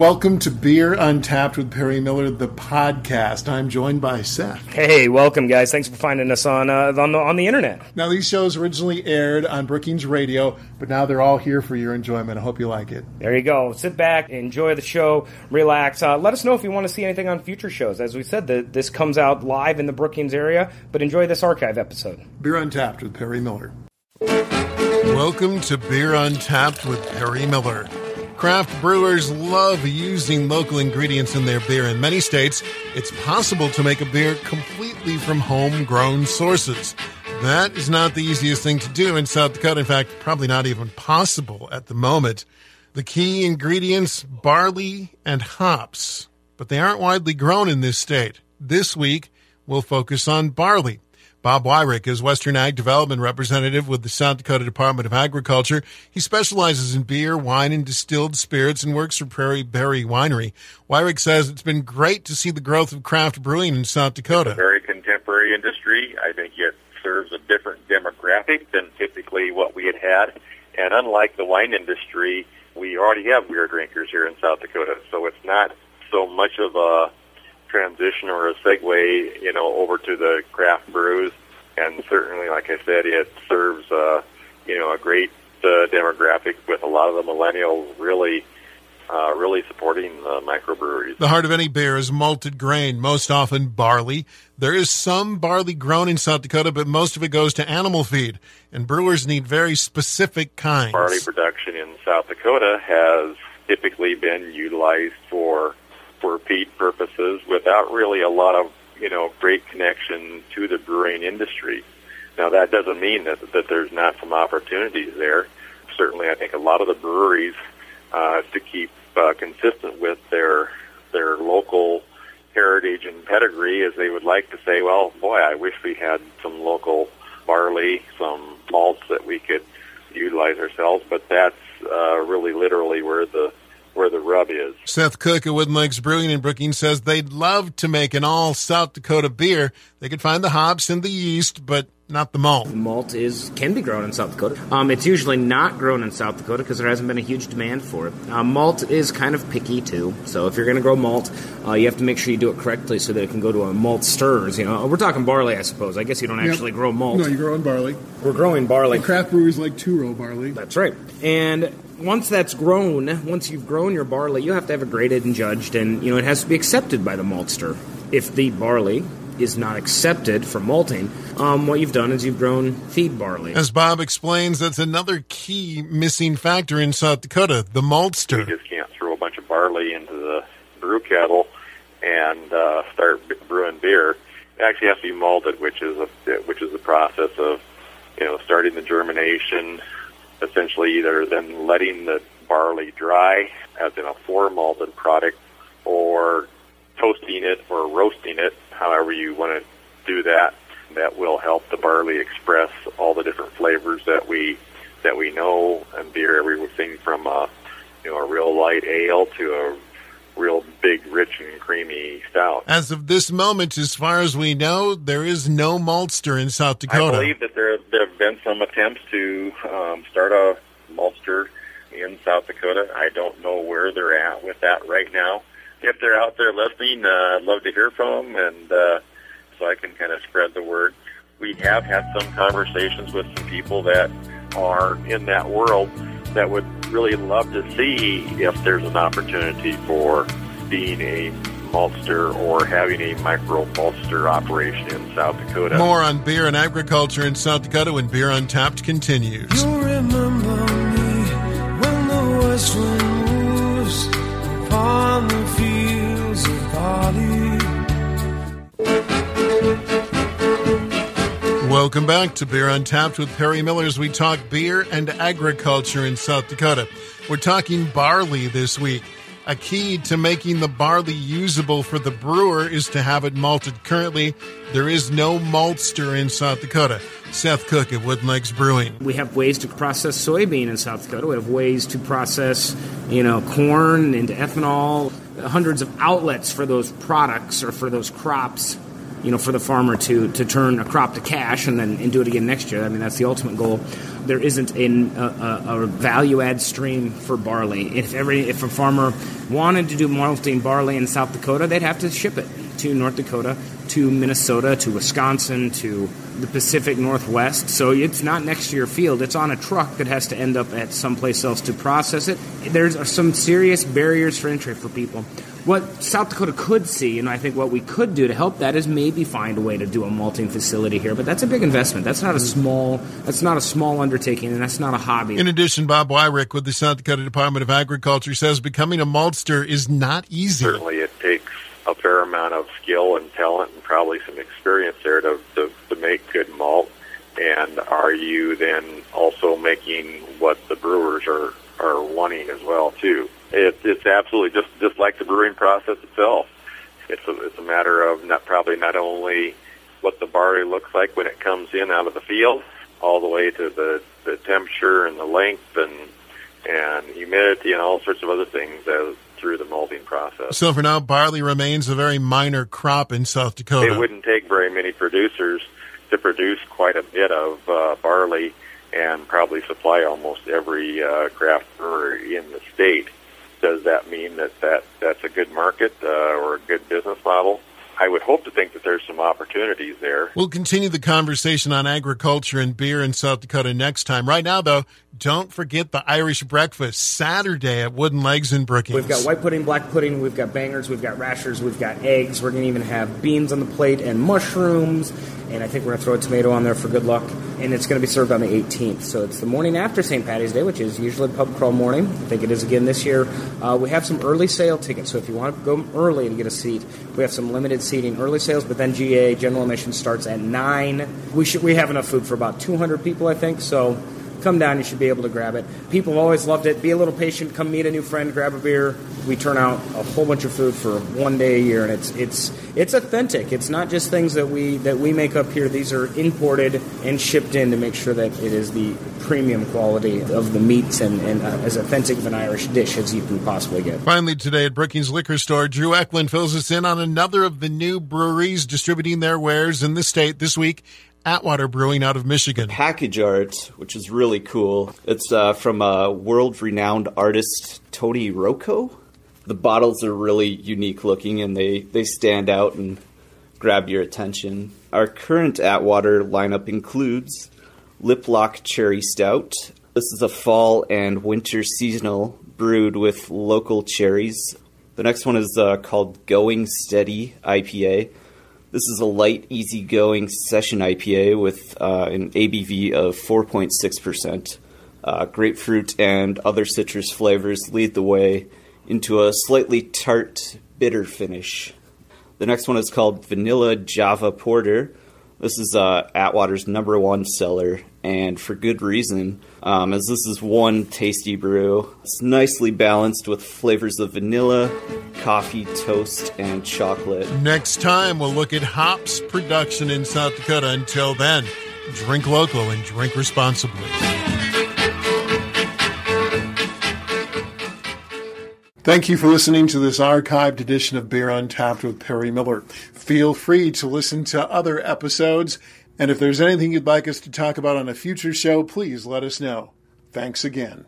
Welcome to Beer Untapped with Perry Miller, the podcast. I'm joined by Seth. Hey, welcome, guys. Thanks for finding us on the internet. Now, these shows originally aired on Brookings Radio, but now they're all here for your enjoyment. I hope you like it. There you go. Sit back, enjoy the show, relax. Let us know if you want to see anything on future shows. As we said, this comes out live in the Brookings area, but enjoy this archive episode. Beer Untapped with Perry Miller. Welcome to Beer Untapped with Perry Miller. Craft brewers love using local ingredients in their beer. In many states, it's possible to make a beer completely from homegrown sources. That is not the easiest thing to do in South Dakota. In fact, probably not even possible at the moment. The key ingredients, barley and hops. But they aren't widely grown in this state. This week, we'll focus on barley. Bob Wyrick is Western Ag Development Representative with the South Dakota Department of Agriculture. He specializes in beer, wine, and distilled spirits and works for Prairie Berry Winery. Wyrick says it's been great to see the growth of craft brewing in South Dakota. It's a very contemporary industry. I think it serves a different demographic than typically what we had. And unlike the wine industry, we already have beer drinkers here in South Dakota. So it's not so much of a transition or a segue, over to the craft brews, and certainly, like I said, it serves, a great demographic with a lot of the millennials really supporting the microbreweries. The heart of any beer is malted grain, most often barley. There is some barley grown in South Dakota, but most of it goes to animal feed, and brewers need very specific kinds. Barley production in South Dakota has typically been utilized for feed purposes without really a lot of, great connection to the brewing industry. Now, that doesn't mean that there's not some opportunities there. Certainly, I think a lot of the breweries, to keep consistent with their local heritage and pedigree, is they would like to say, well, boy, I wish we had some local barley, some malts that we could utilize ourselves, but that's really literally where the rub is. Seth Cook at Wooden Lakes Brewing in Brookings says they'd love to make an all South Dakota beer. They could find the hops and the yeast, but not the malt. Malt can be grown in South Dakota. It's usually not grown in South Dakota because there hasn't been a huge demand for it. Malt is kind of picky too, so if you're going to grow malt, you have to make sure you do it correctly so that it can go to a malt stirs. We're talking barley, I suppose. I guess you don't actually grow malt. No, you're growing barley. We're growing barley. Well, craft breweries like two-row barley. That's right. And once you've grown your barley, you have to have it graded and judged, and it has to be accepted by the maltster. If the barley is not accepted for malting, what you've done is you've grown feed barley. As Bob explains, that's another key missing factor in South Dakota, the maltster. You just can't throw a bunch of barley into the brew kettle and start brewing beer. It actually has to be malted, which is the process of starting the germination, essentially either then letting the barley dry as in a four-malted product, or toasting it or roasting it, however you want to do that. That will help the barley express all the different flavors that we know in beer, everything from a real light ale to a real big, rich, and creamy stout. As of this moment, as far as we know, there is no maltster in South Dakota. I believe that there have been some attempts to start a maltster in South Dakota. I don't know where they're at with that right now. If they're out there listening, I'd love to hear from them, and so I can kind of spread the word. We have had some conversations with some people that are in that world that would really love to see if there's an opportunity for being a maltster or having a micro maltster operation in South Dakota. More on beer and agriculture in South Dakota when Beer Untapped continues. You'll remember me when the west wind moves upon the fields of barley. Welcome back to Beer Untapped with Perry Miller as we talk beer and agriculture in South Dakota. We're talking barley this week. A key to making the barley usable for the brewer is to have it malted. Currently, there is no maltster in South Dakota. Seth Cook at Wooden Lakes Brewing. We have ways to process soybean in South Dakota. We have ways to process, corn into ethanol. Hundreds of outlets for those products or for those crops. for the farmer to turn a crop to cash and do it again next year. I mean, that's the ultimate goal. There isn't a value-add stream for barley. If a farmer wanted to do malting barley in South Dakota, they'd have to ship it to North Dakota, to Minnesota, to Wisconsin, to the Pacific Northwest. So it's not next to your field. It's on a truck that has to end up at someplace else to process it. There's some serious barriers for entry for people. What South Dakota could see, and I think what we could do to help that, is maybe find a way to do a malting facility here. But that's a big investment. That's not a small undertaking, and that's not a hobby. In addition, Bob Wyrick with the South Dakota Department of Agriculture says becoming a maltster is not easy. Certainly it takes a fair amount of skill and talent and probably some experience there to make good malt. And are you then also making what the brewers are wanting as well, too? It's absolutely just like the brewing process itself. It's a matter of not only what the barley looks like when it comes in out of the field, all the way to the temperature and the length and humidity and all sorts of other things through the malting process. So for now, barley remains a very minor crop in South Dakota. It wouldn't take very many producers to produce quite a bit of barley and probably supply almost every craft brewery in the state. Does that mean that's a good market or a good business model? I would hope to think that there's some opportunities there. We'll continue the conversation on agriculture and beer in South Dakota next time. Right now, though, don't forget the Irish breakfast Saturday at Wooden Legs in Brookings. We've got white pudding, black pudding, we've got bangers, we've got rashers, we've got eggs. We're going to even have beans on the plate and mushrooms. And I think we're going to throw a tomato on there for good luck. And it's going to be served on the 18th. So it's the morning after St. Patty's Day, which is usually pub crawl morning. I think it is again this year. We have some early sale tickets. So if you want to go early and get a seat, we have some limited seating early sales. But then GA, general admission, starts at 9. We have enough food for about 200 people, I think. So come down, you should be able to grab it. People have always loved it. Be a little patient. Come meet a new friend, grab a beer. We turn out a whole bunch of food for one day a year, and it's authentic. It's not just things that we make up here. These are imported and shipped in to make sure that it is the premium quality of the meats and as authentic of an Irish dish as you can possibly get. Finally today at Brookings Liquor Store, Drew Eklund fills us in on another of the new breweries distributing their wares in the state this week. Atwater Brewing out of Michigan. Package art, which is really cool. It's from a world-renowned artist, Tony Rocco. The bottles are really unique looking, and they stand out and grab your attention. Our current Atwater lineup includes Liplock Cherry Stout. This is a fall and winter seasonal brewed with local cherries. The next one is called Going Steady IPA. This is a light, easygoing session IPA with an ABV of 4.6%. Grapefruit and other citrus flavors lead the way into a slightly tart, bitter finish. The next one is called Vanilla Java Porter. This is Atwater's #1 seller, and for good reason, as this is one tasty brew. It's nicely balanced with flavors of vanilla, coffee, toast, and chocolate. Next time, we'll look at hops production in South Dakota. Until then, drink local and drink responsibly. Thank you for listening to this archived edition of Beer Untapped with Perry Miller. Feel free to listen to other episodes, and if there's anything you'd like us to talk about on a future show, please let us know. Thanks again.